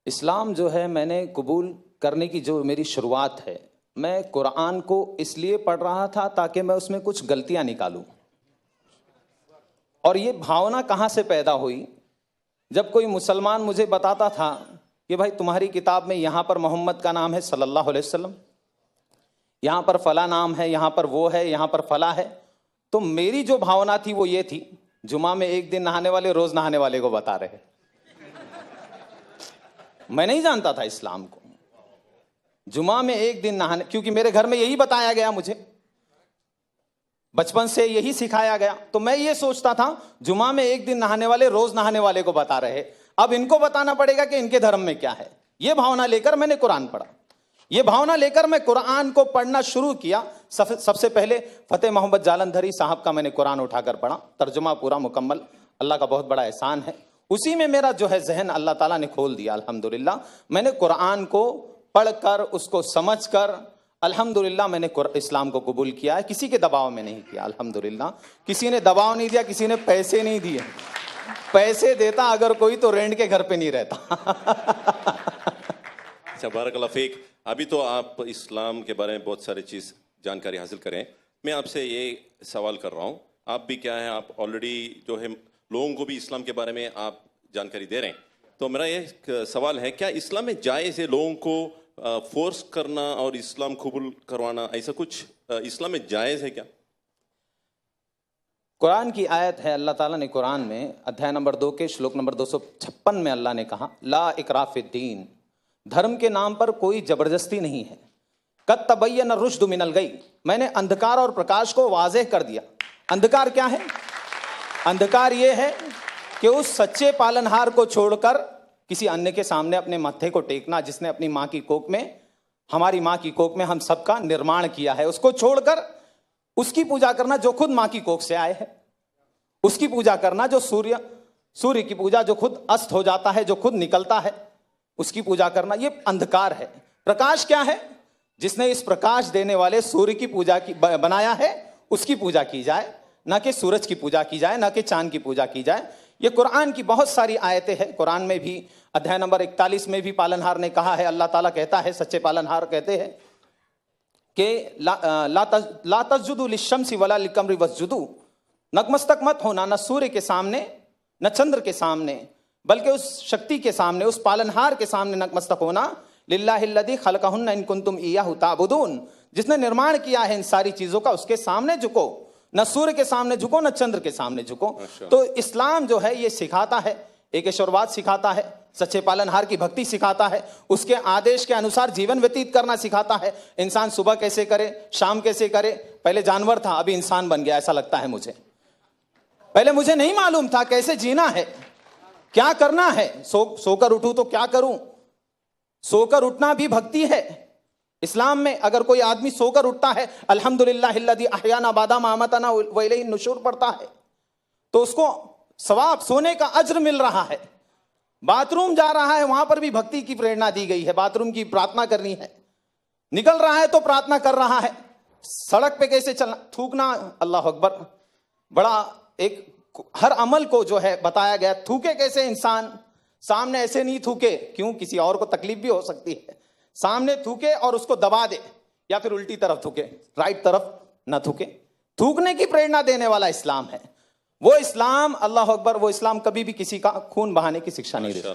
इस्लाम जो है मैंने कबूल करने की जो मेरी शुरुआत है, मैं कुरान को इसलिए पढ़ रहा था ताकि मैं उसमें कुछ गलतियां निकालूं। और ये भावना कहाँ से पैदा हुई? जब कोई मुसलमान मुझे बताता था कि भाई तुम्हारी किताब में यहाँ पर मोहम्मद का नाम है सल्लल्लाहु अलैहि वसल्लम, यहाँ पर फला नाम है, यहाँ पर वो है, यहाँ पर फला है, तो मेरी जो भावना थी वो ये थी, जुमा में एक दिन नहाने वाले रोज नहाने वाले को बता रहे। मैं नहीं जानता था इस्लाम को। जुमा में एक दिन नहाने, क्योंकि मेरे घर में यही बताया गया, मुझे बचपन से यही सिखाया गया, तो मैं ये सोचता था जुमा में एक दिन नहाने वाले रोज नहाने वाले को बता रहे, अब इनको बताना पड़ेगा कि इनके धर्म में क्या है। ये भावना लेकर मैंने कुरान पढ़ा। ये भावना लेकर मैं कुरान को पढ़ना शुरू किया। सबसे पहले फतेह मोहम्मद जालंधरी साहब का मैंने कुरान उठाकर पढ़ा, तर्जुमा पूरा मुकम्मल, अल्लाह का बहुत बड़ा एहसान है। उसी में मेरा जो है जहन अल्लाह ताला ने खोल दिया अल्हम्दुलिल्लाह। मैंने कुरान को पढ़कर, उसको समझकर अल्हम्दुलिल्लाह मैंने इस्लाम को कबूल किया है। किसी के दबाव में नहीं किया अल्हम्दुलिल्लाह। किसी ने दबाव नहीं दिया, किसी ने पैसे नहीं दिए। पैसे देता अगर कोई तो रेंट के घर पे नहीं रहता। अच्छा, बारकल्लाह फीक। अभी तो आप इस्लाम के बारे में बहुत सारी चीज़ जानकारी हासिल करें। मैं आपसे ये सवाल कर रहा हूँ, आप भी क्या है, आप ऑलरेडी जो है लोगों को भी इस्लाम के बारे में आप जानकारी दे रहे हैं, तो मेरा ये सवाल है, क्या इस्लाम में जायज़ है लोगों को फोर्स करना और इस्लाम कबूल करवाना, ऐसा कुछ इस्लाम में जायज़ है क्या? कुरान की आयत है, अल्लाह ताला ने कुरान में अध्याय नंबर 2 के श्लोक नंबर 256 में अल्लाह ने कहा, ला इकराह फिद्दीन, धर्म के नाम पर कोई जबरदस्ती नहीं है। कद तबय्यन रुश्द मिनल गई, मैंने अंधकार और प्रकाश को वाज़ेह कर दिया। अंधकार क्या है? अंधकार ये है कि उस सच्चे पालनहार को छोड़कर किसी अन्य के सामने अपने माथे को टेकना, जिसने अपनी माँ की कोख में, हमारी माँ की कोख में हम सबका निर्माण किया है, उसको छोड़कर उसकी पूजा करना जो खुद माँ की कोख से आए है, उसकी पूजा करना जो सूर्य की पूजा जो खुद अस्त हो जाता है, जो खुद निकलता है, उसकी पूजा करना, ये अंधकार है। प्रकाश क्या है? जिसने इस प्रकाश देने वाले सूर्य की पूजा की बनाया है, उसकी पूजा की जाए, ना कि सूरज की पूजा की जाए, ना कि चांद की पूजा की जाए। ये कुरान की बहुत सारी आयतें हैं। कुरान में भी अध्याय नंबर 41 में भी पालनहार ने कहा है, अल्लाह ताला कहता है, सच्चे पालनहार कहते हैं कि ला तस्जुदू लिश्शम्सी वला लिलकमरी वस्जुदू, नतमस्तक मत होना न सूर्य के सामने न चंद्र के सामने, बल्कि उस शक्ति के सामने, उस पालनहार के सामने नतमस्तक होना, लिल्लाहिल्लज़ी खलक़हुन्ना इन कुंतुम इय्याहु ताबुदून, जिसने निर्माण किया है इन सारी चीजों का, उसके सामने झुको, न सूर्य के सामने झुको, न चंद्र के सामने झुको। तो इस्लाम जो है ये सिखाता है, एक ईश्वरवाद सिखाता है, सच्चे पालनहार की भक्ति सिखाता है, उसके आदेश के अनुसार जीवन व्यतीत करना सिखाता है। इंसान सुबह कैसे करे, शाम कैसे करे। पहले जानवर था, अभी इंसान बन गया, ऐसा लगता है मुझे। पहले मुझे नहीं मालूम था कैसे जीना है, क्या करना है। सोकर उठूं तो क्या करूं? सोकर उठना भी भक्ति है इस्लाम में। अगर कोई आदमी सोकर उठता है, अल्हम्दुलिल्लाहिल्लज़ी अहयाना बादा मा अमातना व इलैहि नुशूर पढ़ता है, तो उसको सवाब, सोने का अज्र मिल रहा है। बाथरूम जा रहा है, वहां पर भी भक्ति की प्रेरणा दी गई है, बाथरूम की प्रार्थना करनी है। निकल रहा है तो प्रार्थना कर रहा है। सड़क पे कैसे चलना, थूकना, अल्लाह अकबर, बड़ा एक हर अमल को जो है बताया गया। थूके कैसे इंसान, सामने ऐसे नहीं थूके, क्यों? किसी और को तकलीफ भी हो सकती है। सामने थूके और उसको दबा दे, या फिर उल्टी तरफ थूके, राइट तरफ ना थूके। थूकने की प्रेरणा देने वाला इस्लाम है। वो इस्लाम, अल्लाह अकबर, वो इस्लाम कभी भी किसी का खून बहाने की शिक्षा नहीं देता।